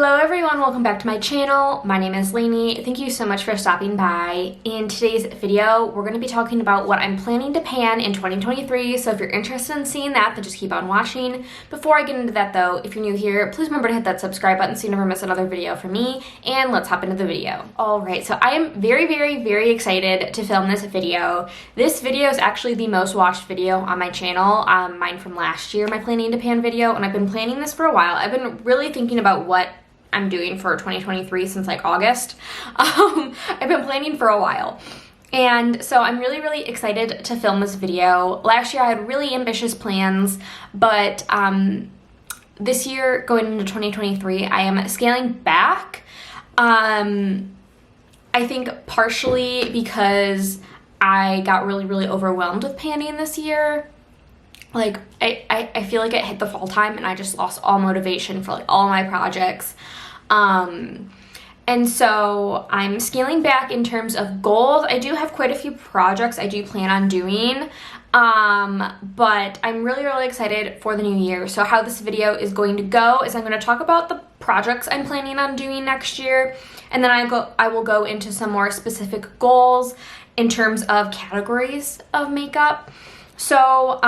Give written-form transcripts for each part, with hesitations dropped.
Hello everyone, welcome back to my channel. My name is Lainey. Thank you so much for stopping by. In today's video, we're going to be talking about what I'm planning to pan in 2023. So if you're interested in seeing that, then just keep on watching. Before I get into that though, if you're new here, please remember to hit that subscribe button so you never miss another video from me. And let's hop into the video. Alright, so I am very excited to film this video. This video is actually the most watched video on my channel, mine from last year, my planning to pan video, and I've been planning this for a while. I've been really thinking about what I'm doing for 2023 since like August. I've been planning for a while. And so I'm really excited to film this video. Last year I had really ambitious plans, but this year going into 2023 I am scaling back. I think partially because I got really overwhelmed with panning this year. Like I feel like it hit the fall time and I just lost all motivation for like all my projects. And so I'm scaling back in terms of goals. I do have quite a few projects I do plan on doing, but I'm really excited for the new year. So how this video is going to go is I'm going to talk about the projects I'm planning on doing next year, and then I will go into some more specific goals in terms of categories of makeup. So,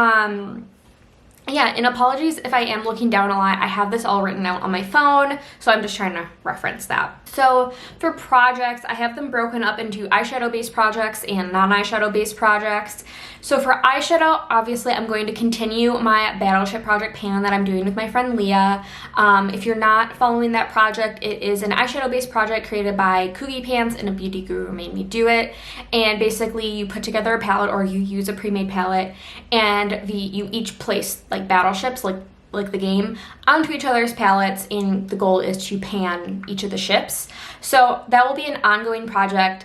yeah, and apologies if I am looking down a lot. I have this all written out on my phone, so I'm just trying to reference that. So for projects, I have them broken up into eyeshadow-based projects and non-eyeshadow-based projects. So for eyeshadow, obviously I'm going to continue my Battleship project pan that I'm doing with my friend Leah. If you're not following that project, it is an eyeshadow-based project created by Coogie Pants, and a beauty guru made me do it. And basically you put together a palette, or you use a pre-made palette, and you each place like battleships, like the game, onto each other's palettes, and the goal is to pan each of the ships. So that will be an ongoing project.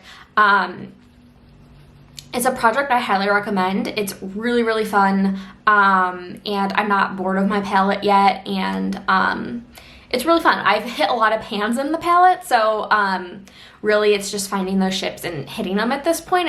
It's a project I highly recommend. It's really fun, and I'm not bored of my palette yet, and it's really fun. I've hit a lot of pans in the palette, so really it's just finding those ships and hitting them at this point.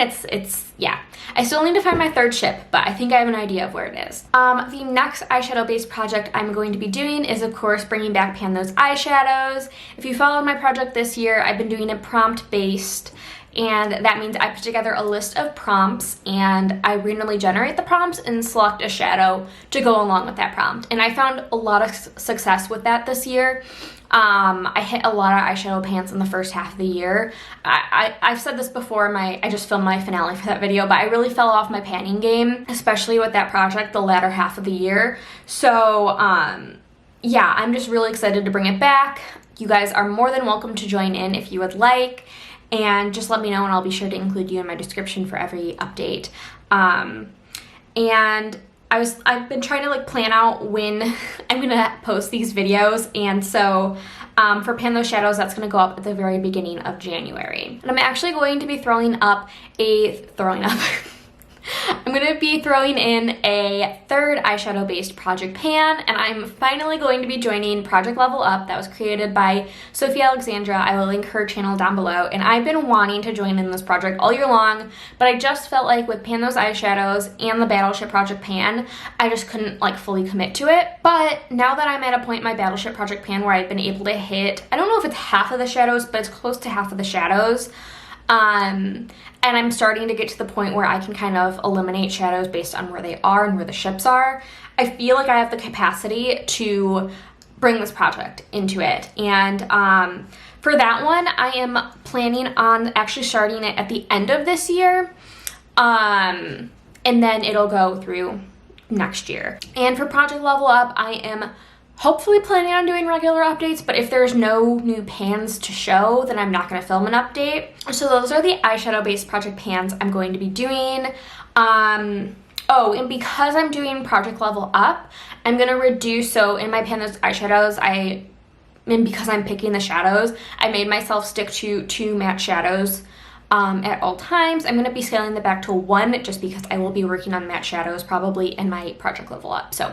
Yeah. I still need to find my third ship, but I think I have an idea of where it is. The next eyeshadow-based project I'm going to be doing is, of course, bringing back Pan Those eyeshadows. If you followed my project this year, I've been doing it prompt-based, and that means I put together a list of prompts, and I randomly generate the prompts and select a shadow to go along with that prompt. And I found a lot of success with that this year. I hit a lot of eyeshadow pans in the first half of the year. I've said this before, I just filmed my finale for that video, but I really fell off my panning game, especially with that project the latter half of the year. So yeah, I'm just really excited to bring it back. You guys are more than welcome to join in if you would like, and just let me know and I'll be sure to include you in my description for every update. And I've been trying to like plan out when I'm gonna post these videos, and so for Pan Those Shadows, that's gonna go up at the very beginning of January. And I'm actually going to be throwing in a third eyeshadow-based project pan, and I'm finally going to be joining Project Level Up that was created by Sophie Alexandra. I will link her channel down below, and I've been wanting to join in this project all year long, but I just felt like with Pan Those eyeshadows and the Battleship project pan, I just couldn't like fully commit to it. But now that I'm at a point in my Battleship project pan where I've been able to hit, I don't know if it's half of the shadows, but it's close to half of the shadows. And I'm starting to get to the point where I can kind of eliminate shadows based on where they are and where the ships are. I feel like I have the capacity to bring this project into it. And for that one, I am planning on actually starting it at the end of this year. And then it'll go through next year. And for Project Level Up, I am hopefully planning on doing regular updates, but if there's no new pans to show, then I'm not going to film an update. So those are the eyeshadow-based project pans I'm going to be doing. Oh, and because I'm doing Project Level Up, I'm going to reduce, so in my Pan Those eyeshadows, and because I'm picking the shadows, I made myself stick to 2 matte shadows at all times. I'm going to be scaling that back to 1 just because I will be working on matte shadows probably in my Project Level Up. So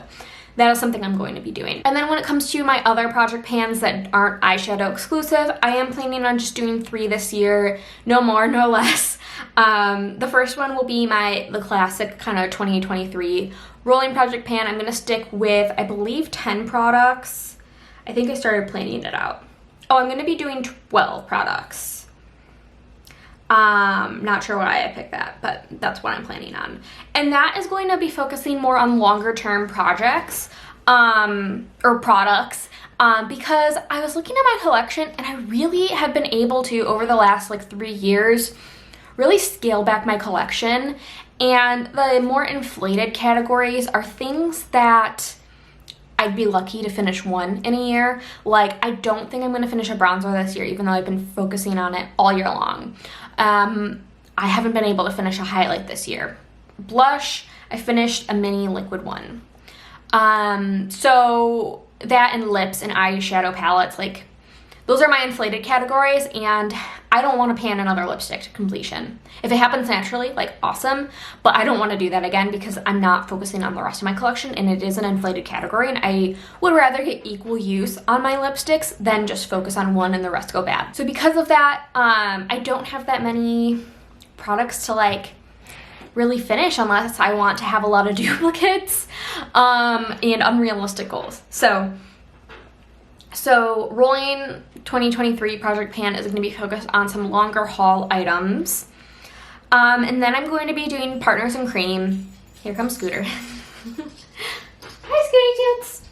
that is something I'm going to be doing. And then when it comes to my other project pans that aren't eyeshadow exclusive, I am planning on just doing 3 this year, no more, no less. The first one will be the classic kind of 2023 rolling project pan. I'm going to stick with, I believe, 10 products. I think I started planning it out. Oh, I'm going to be doing 12 products. Not sure why I picked that, but that's what I'm planning on. And that is going to be focusing more on longer term projects, or products, because I was looking at my collection and I really have been able to, over the last like 3 years, really scale back my collection. And the more inflated categories are things that I'd be lucky to finish one in a year. Like, I don't think I'm going to finish a bronzer this year, even though I've been focusing on it all year long. I haven't been able to finish a highlight this year. Blush, I finished a mini liquid one. So that and lips and eyeshadow palettes, like, those are my inflated categories, and I don't want to pan another lipstick to completion. If it happens naturally, like, awesome, but I don't want to do that again because I'm not focusing on the rest of my collection, and it is an inflated category, and I would rather get equal use on my lipsticks than just focus on one and the rest go bad. So because of that, I don't have that many products to, like, really finish unless I want to have a lot of duplicates and unrealistic goals. So rolling 2023 Project Pan is going to be focused on some longer haul items. And then I'm going to be doing Partners in Cream. Here comes Scooter. Hi, Scooty Toots.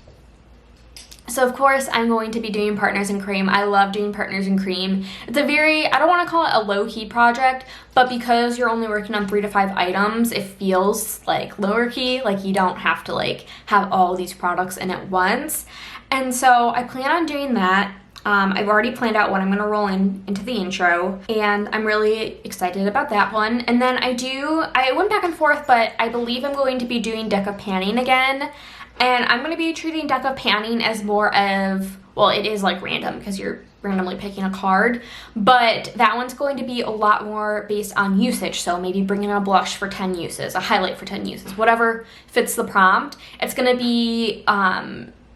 So of course I'm going to be doing Partners in Cream. I love doing Partners in Cream. It's a very, I don't want to call it a low-key project, but because you're only working on 3 to 5 items, it feels like lower key, like you don't have to like have all these products in at once. And so I plan on doing that. I've already planned out what I'm gonna roll into the intro, and I'm really excited about that one. And then I went back and forth, but I believe I'm going to be doing Deca Panning again. And I'm gonna be treating Deca Panning as more of, well, it is like random because you're randomly picking a card, but that one's going to be a lot more based on usage. So maybe bringing a blush for 10 uses, a highlight for 10 uses, whatever fits the prompt. It's gonna be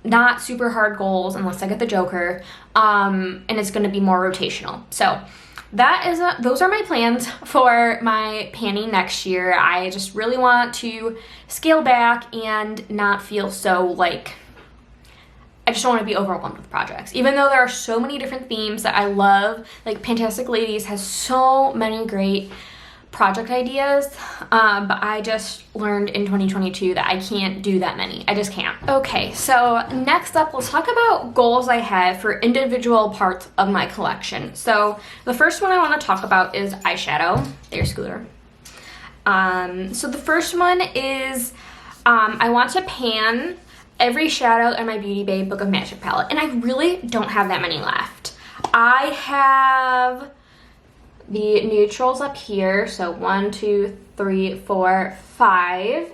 not super hard goals unless I get the Joker, and it's going to be more rotational. So those are my plans for my panning next year. I just really want to scale back and not feel so like, I just don't want to be overwhelmed with projects. Even though there are so many different themes that I love, like Fantastic Ladies has so many great project ideas, but I just learned in 2022 that I can't do that many. I just can't. Okay, so next up, let's talk about goals I have for individual parts of my collection. So the first one I want to talk about is eyeshadow. There's Scooter. So the first one is I want to pan every shadow in my Beauty Bay Book of Magic palette, and I really don't have that many left. I have the neutrals up here, so 1, 2, 3, 4, 5,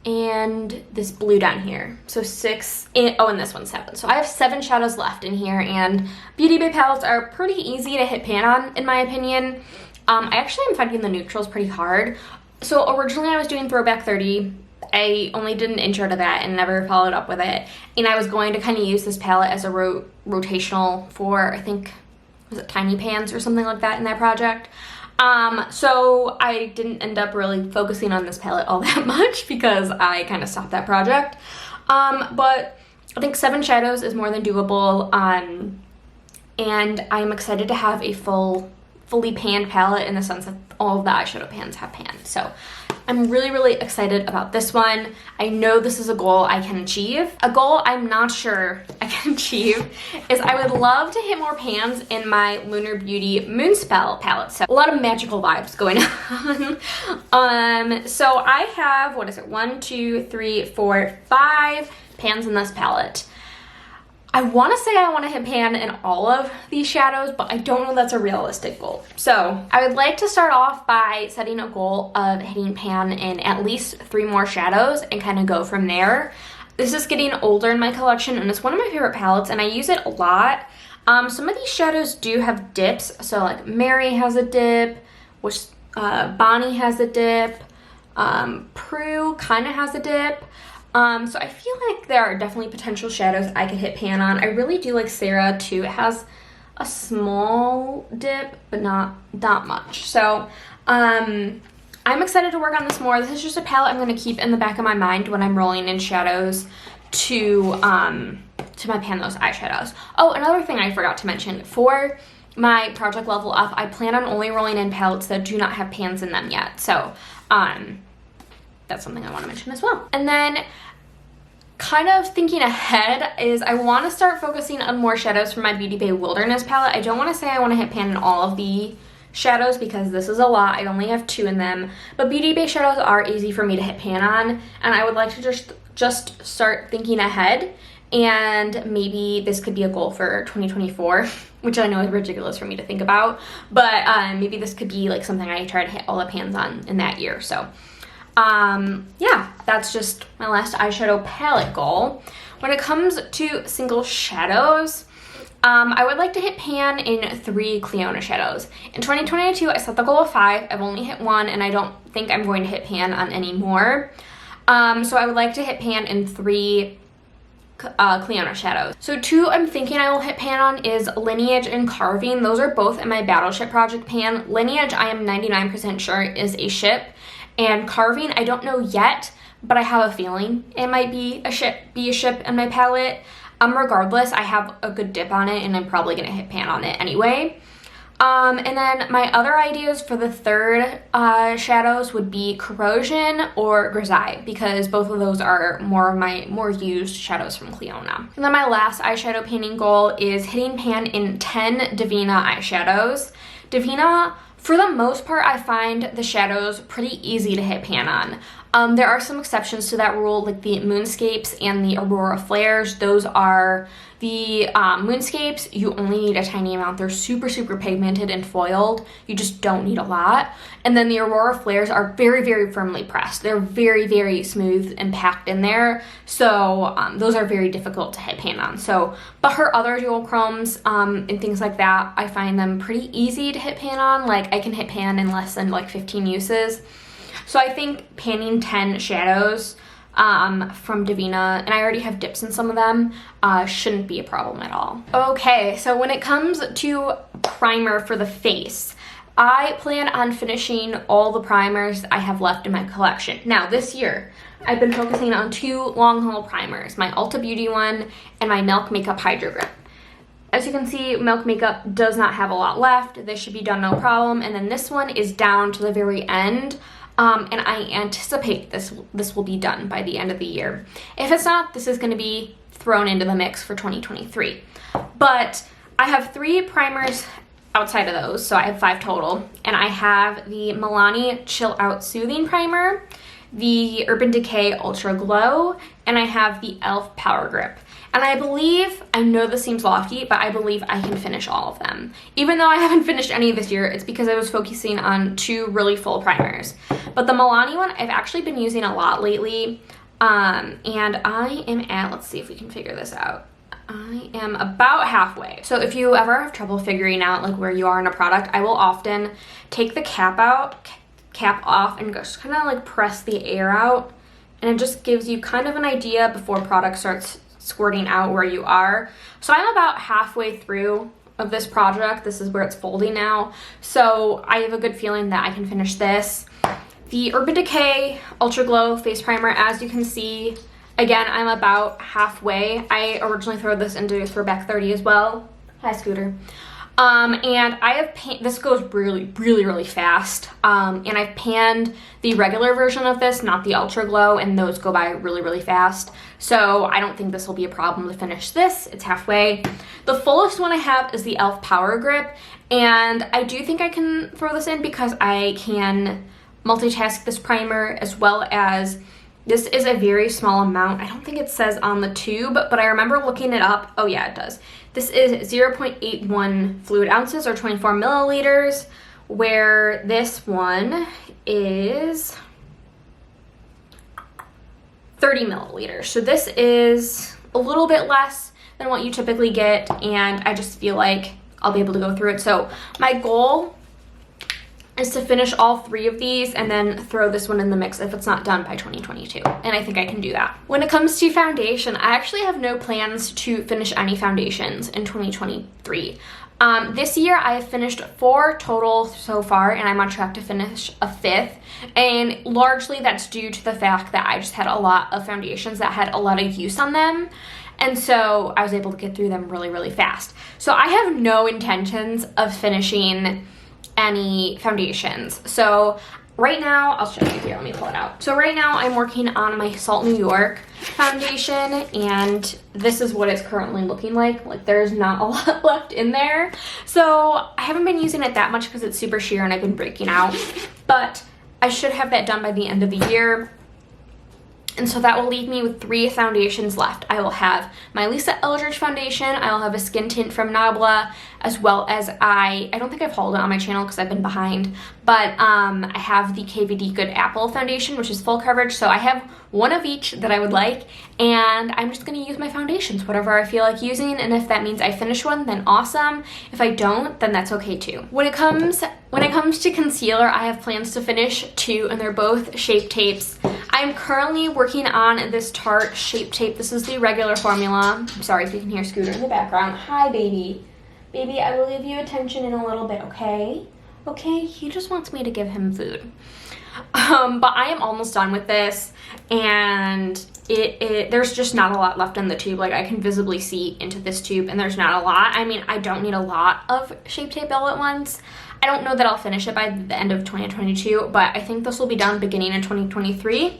and this blue down here, so 6, and this one's 7. So I have 7 shadows left in here, and Beauty Bay palettes are pretty easy to hit pan on, in my opinion. I actually am finding the neutrals pretty hard. So originally I was doing Throwback 30. I only did an intro to that and never followed up with it, and I was going to kind of use this palette as a rotational for, I think, was it Tiny Pans or something like that in that project. So I didn't end up really focusing on this palette all that much because I kind of stopped that project. But I think 7 shadows is more than doable, and I'm excited to have a fully panned palette in the sense that all of the eyeshadow pans have panned. So I'm really, really excited about this one. I know this is a goal I can achieve. A goal I'm not sure I can achieve is I would love to hit more pans in my Lunar Beauty Moonspell palette. So a lot of magical vibes going on. So I have, 1, 2, 3, 4, 5 pans in this palette. I want to say I want to hit pan in all of these shadows, but I don't know that's a realistic goal. So I would like to start off by setting a goal of hitting pan in at least 3 more shadows and kind of go from there. This is getting older in my collection, and it's one of my favorite palettes, and I use it a lot. Some of these shadows do have dips, so like Mary has a dip, which Bonnie has a dip, Prue kind of has a dip. So I feel like there are definitely potential shadows I could hit pan on. I really do like Sarah too. It has a small dip, but not that much. So I'm excited to work on this more. This is just a palette I'm going to keep in the back of my mind when I'm rolling in shadows to to my pan those eyeshadows. Oh, another thing I forgot to mention, for my Project Level Up, I plan on only rolling in palettes that do not have pans in them yet. So that's something I want to mention as well. And then kind of thinking ahead is I want to start focusing on more shadows for my Beauty Bay Wilderness palette. I don't want to say I want to hit pan in all of the shadows because this is a lot. I only have 2 in them, but Beauty Bay shadows are easy for me to hit pan on, and I would like to just start thinking ahead, and maybe this could be a goal for 2024, which I know is ridiculous for me to think about, but maybe this could be like something I try to hit all the pans on in that year. So yeah, that's just my last eyeshadow palette goal. When it comes to single shadows, I would like to hit pan in 3 Clionadh shadows. In 2022, I set the goal of 5. I've only hit 1, and I don't think I'm going to hit pan on any more. So I would like to hit pan in 3 Clionadh shadows. So 2 I'm thinking I will hit pan on is Lineage and Carving. Those are both in my Battleship project pan. Lineage, I am 99% sure is a ship, and Carving, I don't know yet, but I have a feeling it might be a ship in my palette. Regardless, I have a good dip on it, and I'm probably gonna hit pan on it anyway. And then my other ideas for the 3rd shadows would be Corrosion or Grisaille, because both of those are more of my more used shadows from Clionadh. And then my last eyeshadow painting goal is hitting pan in 10 Divina eyeshadows. Divina, for the most part, I find the shadows pretty easy to hit pan on. There are some exceptions to that rule, like the Moonscapes and the Aurora Flares. Those are the Moonscapes, you only need a tiny amount. They're super, super pigmented and foiled. You just don't need a lot. And then the Aurora Flares are very, very firmly pressed. They're very, very smooth and packed in there. So those are very difficult to hit pan on. So, but her other duochromes and things like that, I find them pretty easy to hit pan on. Like I can hit pan in less than like 15 uses. So I think panning 10 shadows from Divina, and I already have dips in some of them, shouldn't be a problem at all. Okay, so when it comes to primer for the face, I plan on finishing all the primers I have left in my collection. Now this year, I've been focusing on 2 long haul primers, my Ulta Beauty one and my Milk Makeup Hydro Grip. As you can see, Milk Makeup does not have a lot left. This should be done no problem. And then this one is down to the very end. And I anticipate this will be done by the end of the year. If it's not, this is going to be thrown into the mix for 2023. But I have 3 primers outside of those, so I have 5 total. And I have the Milani Chill Out Soothing Primer, the Urban Decay Ultra Glow, and I have the e.l.f. Power Grip. And I believe, I know this seems lofty, but I believe I can finish all of them. Even though I haven't finished any this year, it's because I was focusing on 2 really full primers. But the Milani one, I've actually been using a lot lately. And I am at, let's see if we can figure this out. I am about halfway. So if you ever have trouble figuring out like where you are in a product, I will often take the cap off and just kind of like press the air out. And it just gives you kind of an idea before product starts squirting out where you are. So I'm about halfway through of this project. This is where it's folding now. So I have a good feeling that I can finish this. The Urban Decay Ultra Glow Face Primer, as you can see, again, I'm about halfway. I originally threw this into Throwback 30 as well. Hi, Scooter. And I have this goes really, really, really fast. And I've panned the regular version of this, not the Ultra Glow, and those go by really, really fast. So I don't think this will be a problem to finish this. It's halfway. The fullest one I have is the e.l.f. Power Grip, and I do think I can throw this in because I can multitask this primer as well as this is a very small amount. I don't think it says on the tube, but I remember looking it up. Oh yeah, it does. This is 0.81 fluid ounces or 24 milliliters, where this one is 30 milliliters. So this is a little bit less than what you typically get, and I just feel like I'll be able to go through it. So my goal is to finish all 3 of these and then throw this one in the mix if it's not done by 2022. And I think I can do that. When it comes to foundation, I actually have no plans to finish any foundations in 2023. This year I have finished 4 total so far, and I'm on track to finish a 5th. And largely that's due to the fact that I just had a lot of foundations that had a lot of use on them. And so I was able to get through them really, really fast. So I have no intentions of finishing any foundations. So right now, I'll show you here, let me pull it out. So right now I'm working on my Salt New York foundation, and this is what it's currently looking like. Like, there's not a lot left in there. So I haven't been using it that much because it's super sheer and I've been breaking out, but I should have that done by the end of the year. And so that will leave me with 3 foundations left. I will have my Lisa Eldridge foundation, I will have a skin tint from Nabla, as well as I don't think I've hauled it on my channel because I've been behind, but I have the KVD Good Apple foundation, which is full coverage. So I have one of each that I would like, and I'm just going to use my foundations, whatever I feel like using, and if that means I finish one, then awesome. If I don't, then that's okay too. When it comes to concealer, I have plans to finish 2, and they're both Shape Tapes. I'm currently working on this Tarte Shape Tape. This is the regular formula. I'm sorry if you can hear Scooter in the background. Hi, baby. Baby, I will give you attention in a little bit, okay? Okay, he just wants me to give him food. But I am almost done with this, and there's just not a lot left in the tube. Like, I can visibly see into this tube, and there's not a lot. I mean, I don't need a lot of Shape Tape all at once. I don't know that I'll finish it by the end of 2022, but I think this will be done beginning in 2023,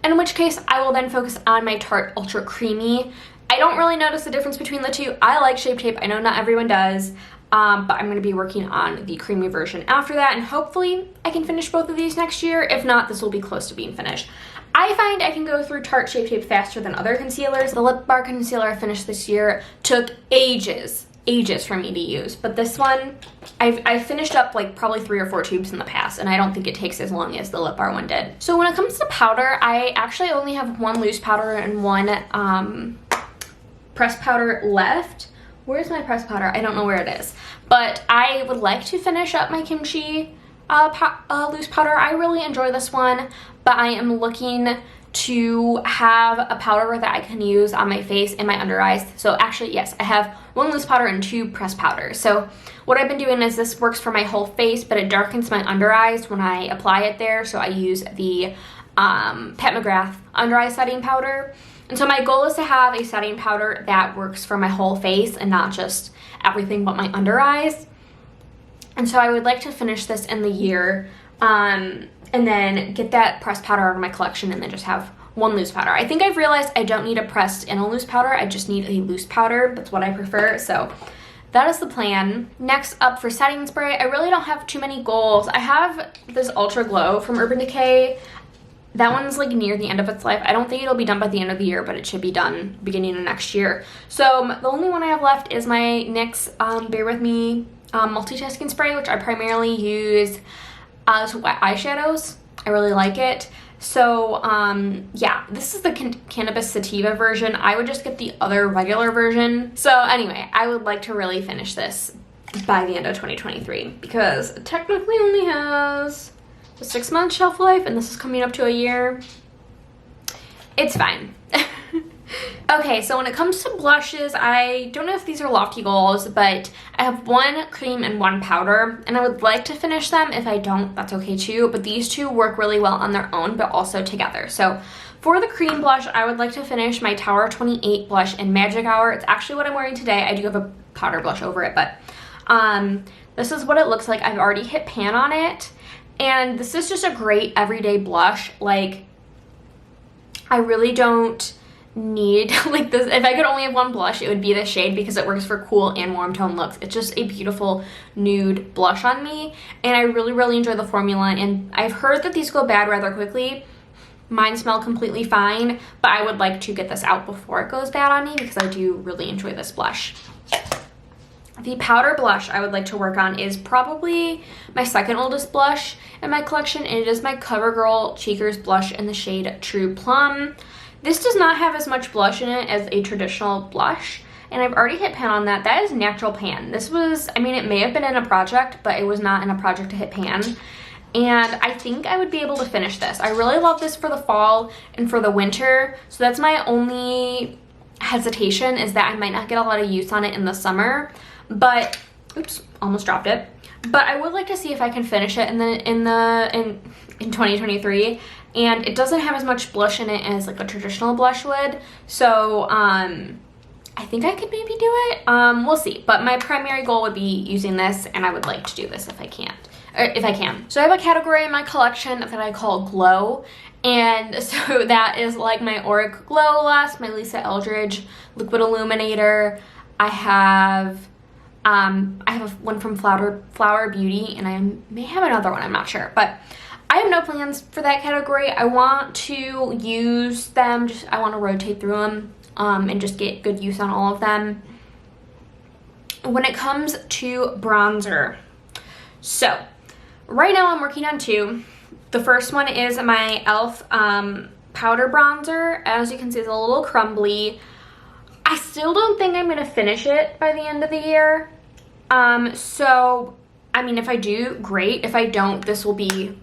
in which case I will then focus on my Tarte Ultra Creamy. I don't really notice the difference between the two. I like Shape Tape. I know not everyone does, but I'm going to be working on the creamy version after that, and hopefully I can finish both of these next year. If not, this will be close to being finished. I find I can go through Tarte Shape Tape faster than other concealers. The lip bar concealer I finished this year took ages for me to use, but this one I've finished up like probably 3 or 4 tubes in the past, and I don't think it takes as long as the lip bar one did. So when it comes to powder, I actually only have 1 loose powder and 1 pressed powder left. Where's my pressed powder? I don't know where it is, but I would like to finish up my kimchi loose powder. I really enjoy this one, but I am looking to have a powder that I can use on my face and my under eyes. So actually, yes, I have 1 loose powder and 2 pressed powders. So what I've been doing is this works for my whole face, but it darkens my under eyes when I apply it there. So I use the Pat McGrath under eye setting powder. And so my goal is to have a setting powder that works for my whole face and not just everything but my under eyes. And so I would like to finish this in the year, and then get that pressed powder out of my collection, and then just have 1 loose powder. I think I've realized I don't need a pressed and a loose powder. I just need a loose powder. That's what I prefer. So that is the plan. Next up for setting spray, I really don't have too many goals. I have this Ultra Glow from Urban Decay. That one's like near the end of its life. I don't think it'll be done by the end of the year, but it should be done beginning of next year. So the only one I have left is my NYX Bear With Me multitasking spray, which I primarily use as wet eyeshadows. I really like it. So yeah, this is the Cannabis Sativa version. I would just get the other regular version. So anyway, I would like to really finish this by the end of 2023 because it technically only has a 6-month shelf life, and this is coming up to a year. It's fine. Okay, so when it comes to blushes, I don't know if these are lofty goals, but I have 1 cream and 1 powder, and I would like to finish them. If I don't, that's okay too, but these 2 work really well on their own, but also together. So for the cream blush, I would like to finish my Tower 28 blush in Magic Hour. It's actually what I'm wearing today. I do have a powder blush over it, but this is what it looks like. I've already hit pan on it, and this is just a great everyday blush. Like, I really don't need like this. If I could only have 1 blush, it would be this shade because it works for cool and warm tone looks. It's just a beautiful nude blush on me, and I really enjoy the formula. And I've heard that these go bad rather quickly. Mine smell completely fine, but I would like to get this out before it goes bad on me because I do really enjoy this blush. The powder blush I would like to work on is probably my 2nd oldest blush in my collection, and it is my CoverGirl Cheekers blush in the shade True Plum. This does not have as much blush in it as a traditional blush, and I've already hit pan on that. That is natural pan. This was, I mean, it may have been in a project, but it was not in a project to hit pan. And I think I would be able to finish this. I really love this for the fall and for the winter, so that's my only hesitation, is that I might not get a lot of use on it in the summer. But, oops, almost dropped it. But I would like to see if I can finish it in 2023. and it doesn't have as much blush in it as like a traditional blush would. So I think I could maybe do it. We'll see. But my primary goal would be using this, and I would like to do this if I can. So I have a category in my collection that I call Glow. And so that is like my Auric Glow Gloss, my Lisa Eldridge Liquid Illuminator. I have one from Flower Beauty, and I may have another one, I'm not sure. But I have no plans for that category. I want to use them, I want to rotate through them and just get good use on all of them. When it comes to bronzer, so right now I'm working on two. The first one is my e.l.f. powder bronzer. As you can see, it's a little crumbly. I still don't think I'm going to finish it by the end of the year. So, I mean, if I do, great. If I don't, this will be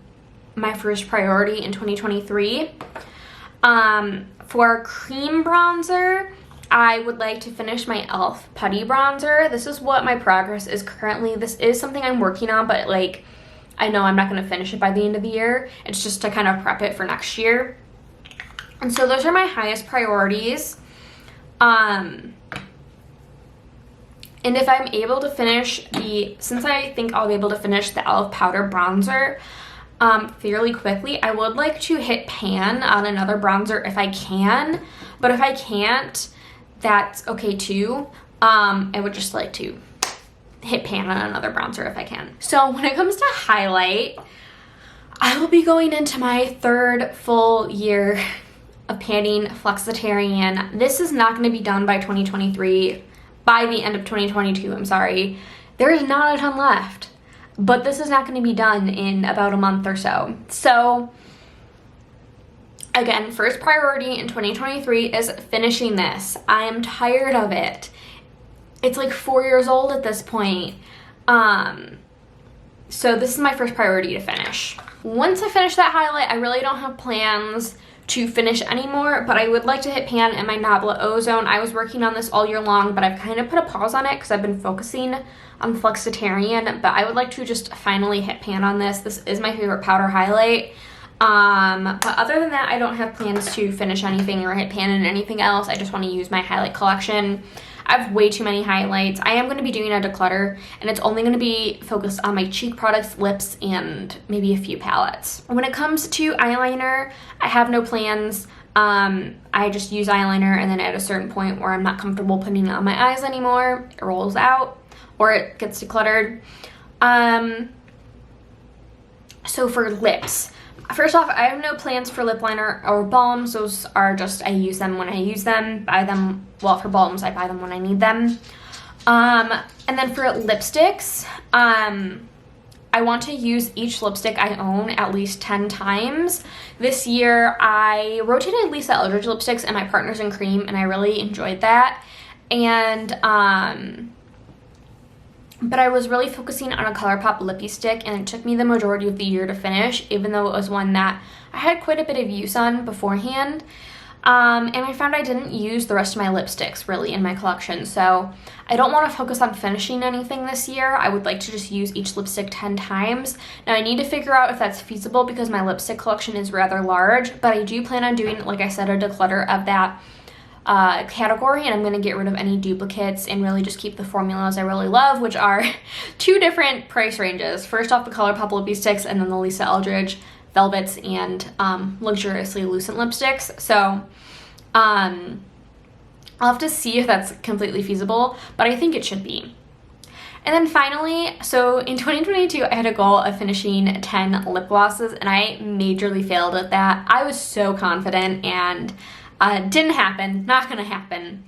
my first priority in 2023. For cream bronzer, I would like to finish my e.l.f. putty bronzer. This is what my progress is currently. This is something I'm working on, but like, I know I'm not going to finish it by the end of the year. It's just to kind of prep it for next year. And so those are my highest priorities. And if I'm able to finish since I think I'll be able to finish the e.l.f. powder bronzer fairly quickly, I would like to hit pan on another bronzer if I can. But if I can't, that's okay too. I would just like to hit pan on another bronzer if I can. So when it comes to highlight, I will be going into my third full year of panning Flexitarian. This is not going to be done by 2023, by the end of 2022, I'm sorry. There is not a ton left, but this is not going to be done in about a month or so. So again, first priority in 2023 is finishing this. I am tired of it. It's like 4 years old at this point. So this is my first priority to finish. Once I finish that highlight, I really don't have plans to finish anymore, but I would like to hit pan in my Nabla Ozone. I was working on this all year long, but I've kind of put a pause on it because I've been focusing on Flexitarian, but I would like to just finally hit pan on this. This is my favorite powder highlight. But other than that, I don't have plans to finish anything or hit pan in anything else. I just want to use my highlight collection. I have way too many highlights. I am going to be doing a declutter, and it's only going to be focused on my cheek products, lips, and maybe a few palettes. When it comes to eyeliner, I have no plans. I just use eyeliner, and then at a certain point where I'm not comfortable putting it on my eyes anymore, it rolls out or it gets decluttered. So for lips, first off, I have no plans for lip liner or balms. Those are just, I use them when I use them, buy them, well, for balms, I buy them when I need them. And then for lipsticks, I want to use each lipstick I own at least 10 times. This year, I rotated Lisa Eldridge lipsticks and my Partners in Cream, and I really enjoyed that. And, but I was really focusing on a ColourPop lippy stick, and it took me the majority of the year to finish, even though it was one that I had quite a bit of use on beforehand. And I found I didn't use the rest of my lipsticks really in my collection, so I don't want to focus on finishing anything this year. I would like to just use each lipstick 10 times. Now I need to figure out if that's feasible because my lipstick collection is rather large, but I do plan on doing, like I said, a declutter of that category, and I'm going to get rid of any duplicates and really just keep the formulas I really love, which are two different price ranges. First off, the ColourPop lippy sticks, and then the Lisa Eldridge velvets and luxuriously lucent lipsticks. So I'll have to see if that's completely feasible, but I think it should be. And then finally, so in 2022, I had a goal of finishing 10 lip glosses, and I majorly failed at that. I was so confident, and didn't happen, not gonna happen.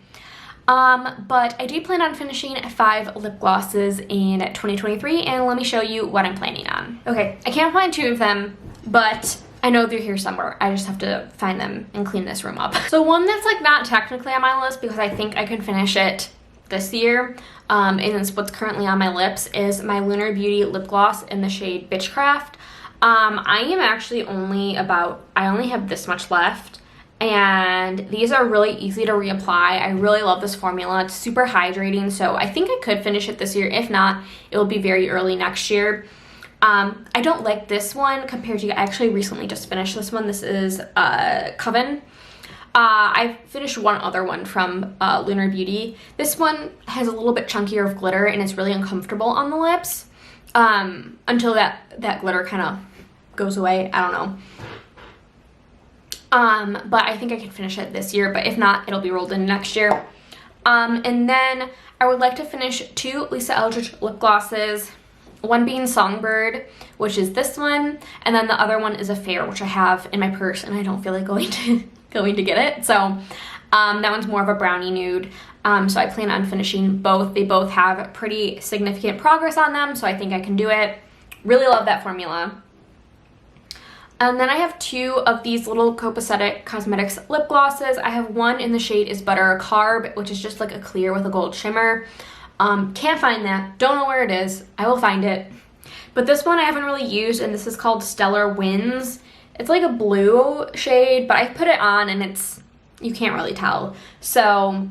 But I do plan on finishing 5 lip glosses in 2023, and let me show you what I'm planning on. Okay, I can't find 2 of them, but I know they're here somewhere. I just have to find them and clean this room up. So one that's like not technically on my list because I think I can finish it this year, and it's what's currently on my lips, is my Lunar Beauty lip gloss in the shade Bitchcraft. I am actually I only have this much left. And these are really easy to reapply. I really love this formula. It's super hydrating, so I think I could finish it this year. If not, it will be very early next year. I don't like this one compared to, I actually recently just finished this one. This is Coven. I finished one other one from Lunar Beauty. This one has a little bit chunkier of glitter and it's really uncomfortable on the lips until that glitter kind of goes away. I don't know. But I think I can finish it this year, but if not, it'll be rolled in next year. And then I would like to finish 2 Lisa Eldridge lip glosses, one being Songbird, which is this one, and then the other one is Affair, which I have in my purse and I don't feel like going to get it. So that one's more of a brownie nude. So I plan on finishing both. They both have pretty significant progress on them, so I think I can do it. Really love that formula. And then I have 2 of these little Copacetic Cosmetics lip glosses. I have one in the shade is Butter Carb, which is just like a clear with a gold shimmer. Can't find that. Don't know where it is. I will find it. But this one I haven't really used, and this is called Stellar Winds. It's like a blue shade, but I put it on and you can't really tell. So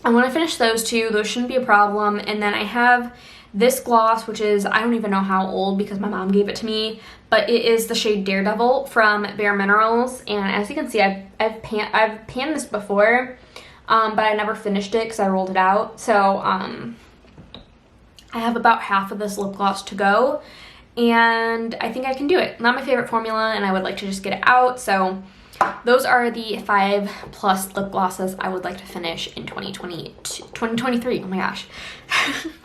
I want to finish those 2. Those shouldn't be a problem. And then I have this gloss, which is, I don't even know how old because my mom gave it to me, but it is the shade Daredevil from Bare Minerals. And as you can see, I've panned this before, but I never finished it because I rolled it out. So I have about half of this lip gloss to go, and I think I can do it. Not my favorite formula, and I would like to just get it out. So those are the 5+ lip glosses I would like to finish in 2023. Oh my gosh.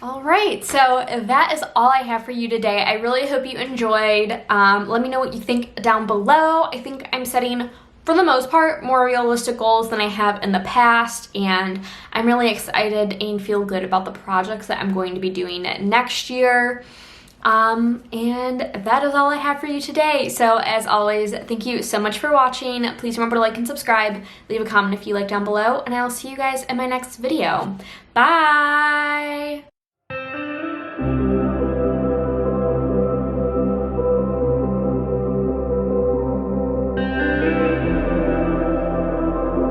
All right, so that is all I have for you today. I really hope you enjoyed. Let me know what you think down below. I think I'm setting, for the most part, more realistic goals than I have in the past, and I'm really excited and feel good about the projects that I'm going to be doing next year. And that is all I have for you today. So as always, thank you so much for watching. Please remember to like and subscribe, leave a comment if you like down below, and I will see you guys in my next video. Bye!